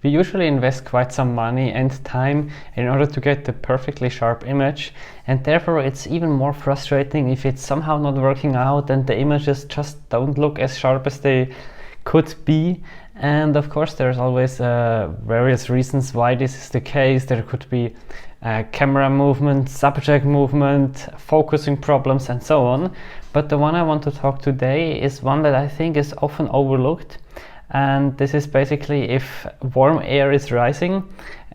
We usually invest quite some money and time in order to get the perfectly sharp image, and therefore it's even more frustrating if it's somehow not working out and the images just don't look as sharp as they could be. And of course there's always various reasons why this is the case. There could be camera movement, subject movement, focusing problems and so on. But the one I want to talk today is one that I think is often overlooked, and this is basically if warm air is rising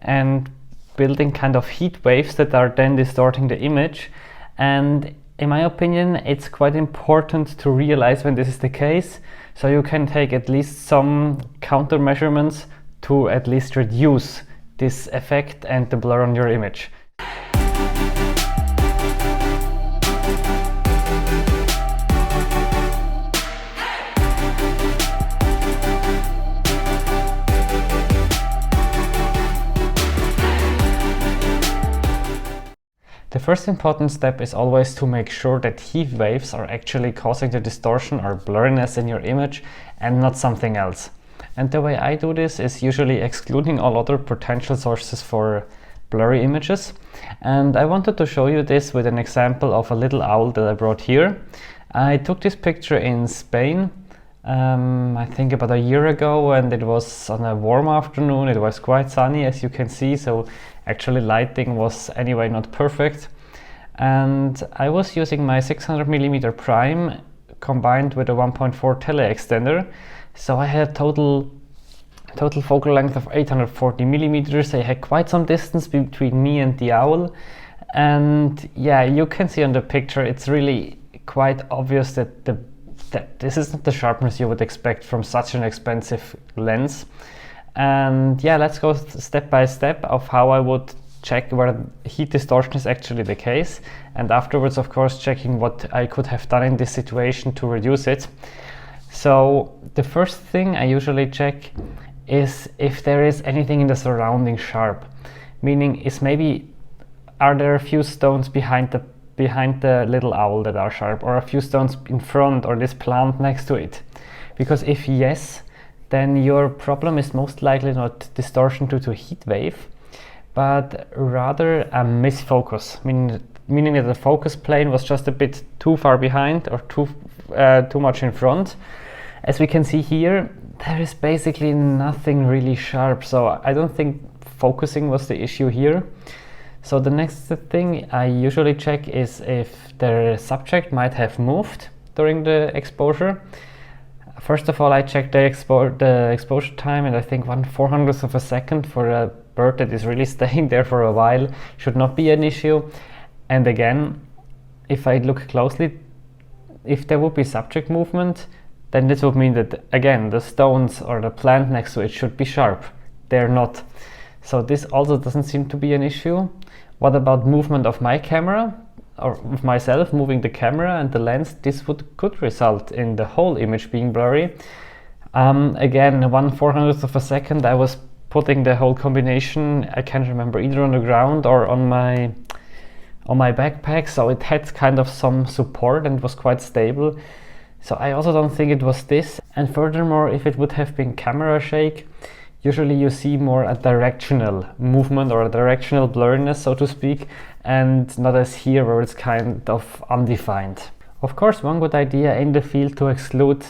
and building kind of heat waves that are then distorting the image. And in my opinion, it's quite important to realize when this is the case, so you can take at least some countermeasurements to at least reduce this effect and the blur on your image. The first important step is always to make sure that heat waves are actually causing the distortion or blurriness in your image and not something else. And the way I do this is usually excluding all other potential sources for blurry images. And I wanted to show you this with an example of a little owl that I brought here. I took this picture in Spain, I think about a year ago, and it was on a warm afternoon. It was quite sunny, as you can see, so actually lighting was anyway not perfect. And I was using my 600mm prime combined with a 1.4 tele-extender. So I had a total focal length of 840mm. I had quite some distance between me and the owl. And yeah, you can see on the picture, it's really quite obvious that this is not the sharpness you would expect from such an expensive lens. And yeah, let's go step by step of how I would check whether heat distortion is actually the case. And afterwards, of course, checking what I could have done in this situation to reduce it. So the first thing I usually check is if there is anything in the surrounding sharp, meaning are there a few stones behind the little owl that are sharp, or a few stones in front, or this plant next to it? Because if yes, then your problem is most likely not distortion due to heat wave, but rather a misfocus, meaning that the focus plane was just a bit too far behind or too much in front. As we can see here, there is basically nothing really sharp, so I don't think focusing was the issue here. So the next thing I usually check is if the subject might have moved during the exposure. First of all, I check the exposure time, and I think 1/400th of a second for a bird that is really staying there for a while should not be an issue. And again, if I look closely, if there would be subject movement, then this would mean that again the stones or the plant next to it should be sharp. They're not. So this also doesn't seem to be an issue. What about movement of my camera, or of myself moving the camera and the lens? This could result in the whole image being blurry. Again, 1/400th of a second, I was putting the whole combination, I can't remember, either on the ground or on my backpack, so it had kind of some support and was quite stable. So I also don't think it was this. And furthermore, if it would have been camera shake, usually you see more a directional movement or a directional blurriness, so to speak, and not as here where it's kind of undefined. Of course, one good idea in the field to exclude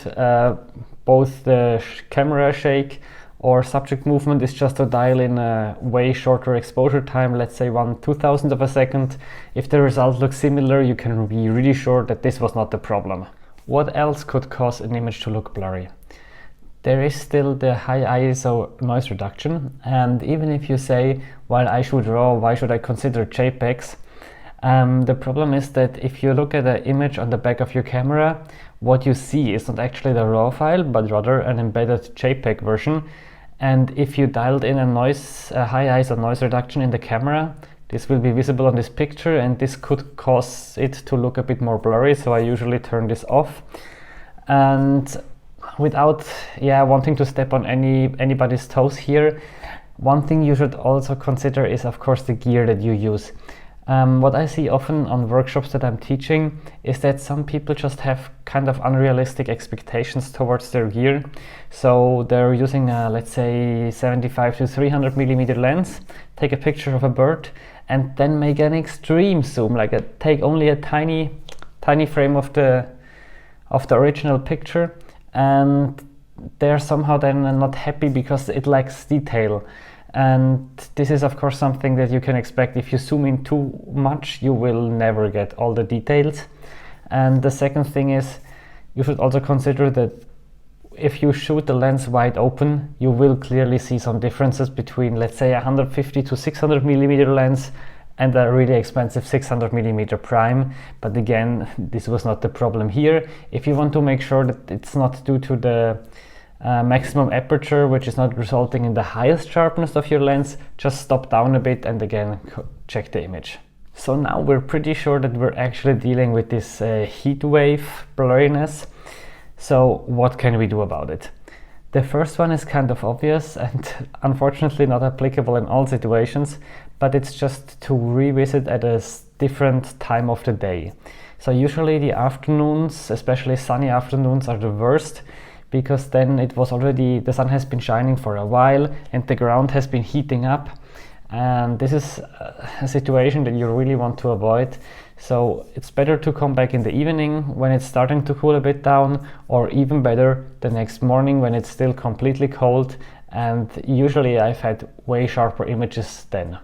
both the camera shake or subject movement is just to dial in a way shorter exposure time, let's say 1/2000th of a second. If the result looks similar, you can be really sure that this was not the problem. What else could cause an image to look blurry? There is still the high ISO noise reduction, and even if you say, well, I should RAW, why should I consider JPEGs? The problem is that if you look at an image on the back of your camera, what you see is not actually the RAW file, but rather an embedded JPEG version. And if you dialed in a high ISO noise reduction in the camera, this will be visible on this picture, and this could cause it to look a bit more blurry, so I usually turn this off. And without wanting to step on anybody's toes here, one thing you should also consider is, of course, the gear that you use. What I see often on workshops that I'm teaching is that some people just have kind of unrealistic expectations towards their gear. So they're using a, let's say, 75 to 300 millimeter lens, take a picture of a bird, and then make an extreme zoom, like take only a tiny frame of the original picture, and they're somehow then not happy because it lacks detail. And this is of course something that you can expect. If you zoom in too much, you will never get all the details. And the second thing is, you should also consider that if you shoot the lens wide open, you will clearly see some differences between, let's say, 150 to 600 millimeter lens and a really expensive 600 millimeter prime. But again, this was not the problem here. If you want to make sure that it's not due to the maximum aperture, which is not resulting in the highest sharpness of your lens, just stop down a bit and again check the image. So now we're pretty sure that we're actually dealing with this heat wave blurriness. So what can we do about it? The first one is kind of obvious and unfortunately not applicable in all situations, but it's just to revisit at a different time of the day. So usually the afternoons, especially sunny afternoons, are the worst, because then the sun has been shining for a while and the ground has been heating up, and this is a situation that you really want to avoid. So it's better to come back in the evening when it's starting to cool a bit down, or even better the next morning when it's still completely cold, and usually I've had way sharper images then.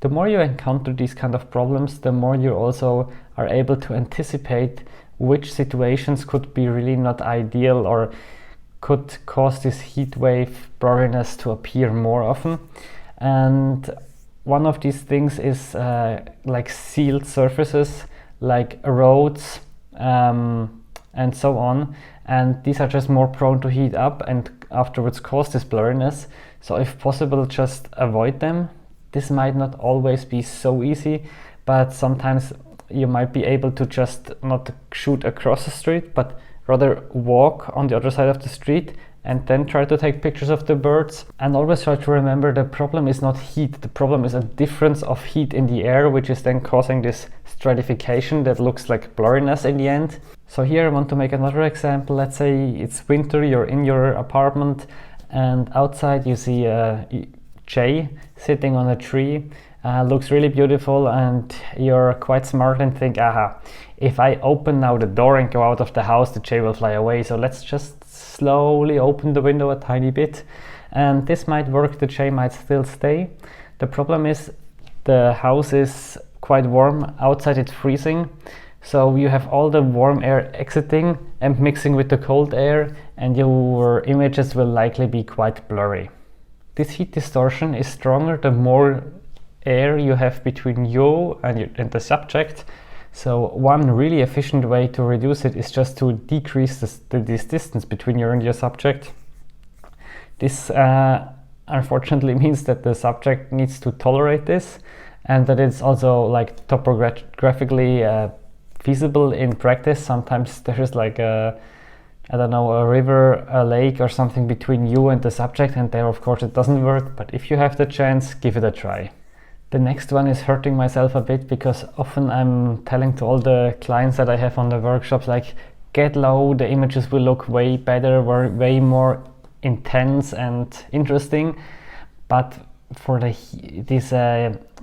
The more you encounter these kind of problems, the more you also are able to anticipate which situations could be really not ideal or could cause this heat wave blurriness to appear more often. And one of these things is like sealed surfaces, like roads and so on. And these are just more prone to heat up and afterwards cause this blurriness. So if possible, just avoid them. This might not always be so easy, but sometimes you might be able to just not shoot across the street, but rather walk on the other side of the street and then try to take pictures of the birds. And always try to remember the problem is not heat, the problem is a difference of heat in the air, which is then causing this stratification that looks like blurriness in the end. So here I want to make another example. Let's say it's winter, you're in your apartment and outside you see a jay sitting on a tree. Looks really beautiful, and you're quite smart and think, aha, if I open now the door and go out of the house, the jay will fly away. So let's just slowly open the window a tiny bit, and this might work. The jay might still stay. The problem is the house is quite warm, outside it's freezing, so you have all the warm air exiting and mixing with the cold air, and your images will likely be quite blurry. This heat distortion is stronger the more air you have between you and the subject. So one really efficient way to reduce it is just to decrease this distance between you and your subject. This unfortunately means that the subject needs to tolerate this, and that it's also like topographically feasible in practice. Sometimes there's like a river, a lake or something between you and the subject, and there of course it doesn't work, but if you have the chance, give it a try. The next one is hurting myself a bit, because often I'm telling to all the clients that I have on the workshops, like, get low, the images will look way better, way more intense and interesting. But for this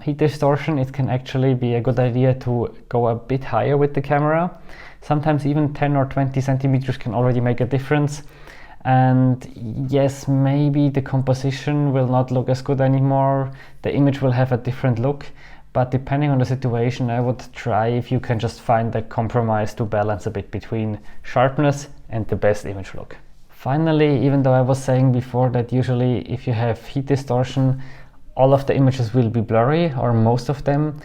heat distortion, it can actually be a good idea to go a bit higher with the camera. Sometimes even 10 or 20 centimeters can already make a difference. And yes, maybe the composition will not look as good anymore, the image will have a different look, but depending on the situation, I would try if you can just find a compromise to balance a bit between sharpness and the best image look. Finally, even though I was saying before that usually if you have heat distortion, all of the images will be blurry, or most of them,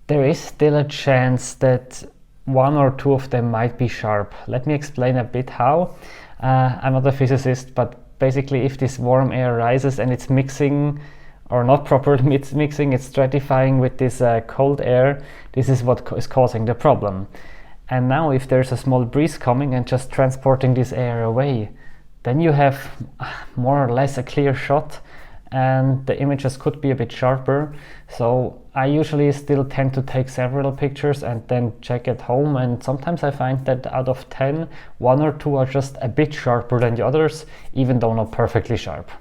there is still a chance that one or two of them might be sharp. Let me explain a bit how. I'm not a physicist, but basically if this warm air rises and it's mixing, or not properly mixing, it's stratifying with this cold air, this is what is causing the problem. And now if there's a small breeze coming and just transporting this air away, then you have more or less a clear shot, and the images could be a bit sharper. So I usually still tend to take several pictures and then check at home, and sometimes I find that out of 10, 1 or 2 are just a bit sharper than the others, even though not perfectly sharp.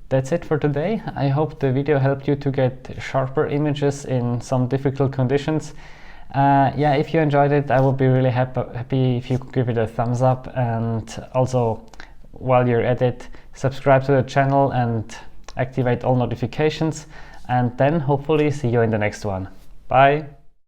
That's it for today. I hope the video helped you to get sharper images in some difficult conditions. Yeah, if you enjoyed it, I would be really happy if you could give it a thumbs up, and also while you're at it, subscribe to the channel and activate all notifications, and then hopefully see you in the next one. Bye!